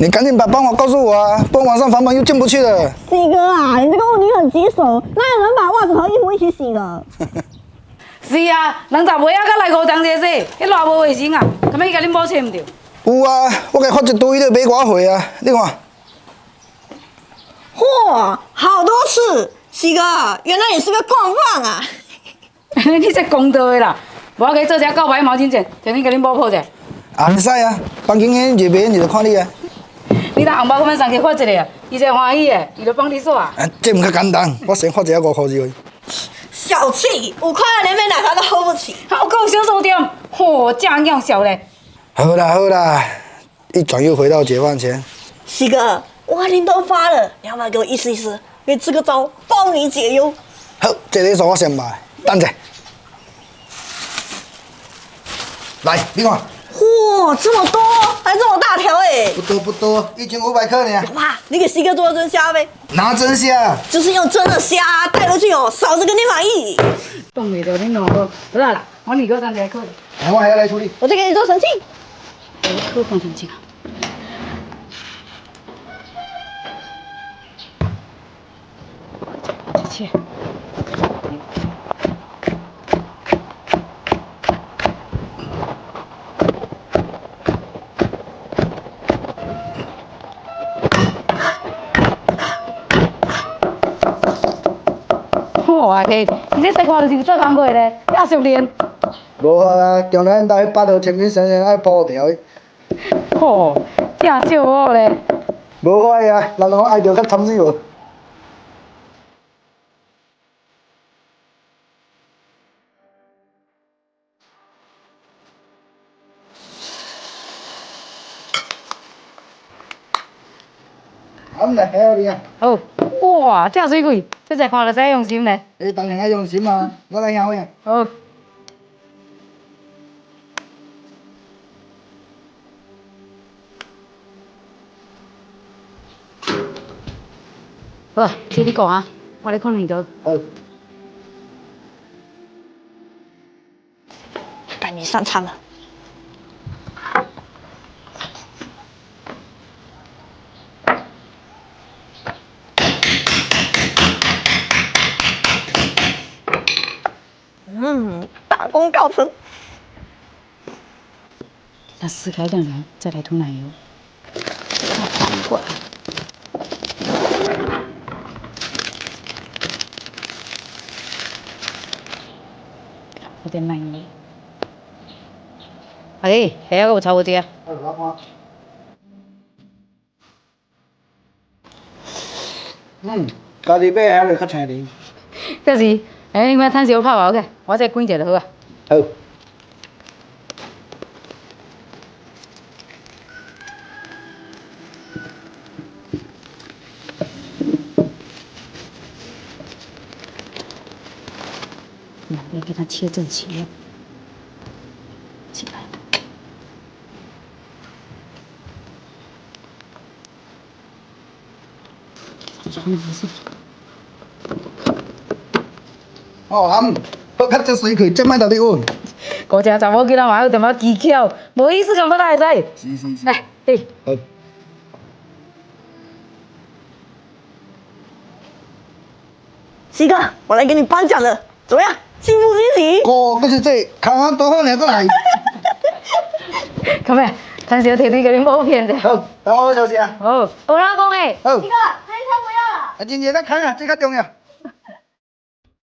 你赶紧把帮我告诉我啊，不然晚上房门又进不去了。西哥啊，你这个问题很棘手，哪有人把袜子和衣服一起洗的？是啊，人十尾啊，甲来5张这洗，迄偌无卫生啊，干咩甲恁某切唔着？有啊，我给发一堆，你买偌回啊？你看。嚯，好多次！西哥，原来你是个惯犯啊！你这公道的啦，无我给做只告白毛巾剪，摕你甲恁某抱者。啊，唔使啊，房间迄热袂热就看你啊。你当红包，我们上去发一个啊，伊才欢喜的，伊就帮你刷啊。啊，这唔较简单，我先发一个5块钱。小气，5块连杯奶茶都喝不起。好够销售店，嚯，这样小嘞。好啦好啦，一转又回到解放前。西哥，我和您都发了，你要不要给我意思意思？给支个招，帮你解忧。好，这个数我先买，等者。来，你看。嚯，这么多，还这么大条哎！不多不多，1500克呢。哇，你给西哥做真虾呗？拿真虾。就是用真的虾带回去哦，嫂子跟你满意。冻袂着恁两个，好啦，我2个3个客。我还要来处理。我再给你做神器。客放神器啊。切。哇，你这地看就是做工过咧，也熟练。无啊，将来咱迄8号清清生生爱铺条。吼，正少我咧。无法啊，人拢爱着较惨死无。咁来晓你啊！好，哇，这水贵，这才看就知用心咧。你当然爱用心啊，我来晓呀。好。好，听你讲啊，我来看你的。好。带你上餐了。大功告成。那撕开两层，再来涂奶油。再反过来。有点奶油。哎，还要给我炒我这。家己买还是较清甜。这是，你莫趁小泡泡嘅，我再滚一下就好啊。好。你给它切整齐了，进来。没事。哦，好较这水气，这摆到底稳。嗰只查某囡仔嘛有点仔技巧，无意思咁要来使。是。来，嘿。好。西哥，我来给你颁奖了，怎么样？心不惊喜？哦，可是这看看多好两个来。咁咩？趁小甜甜给你摸骗者。好，等我休息啊。好，有哪讲诶？好。西哥，这一餐不要了。啊，今日咱看啊，这较重要。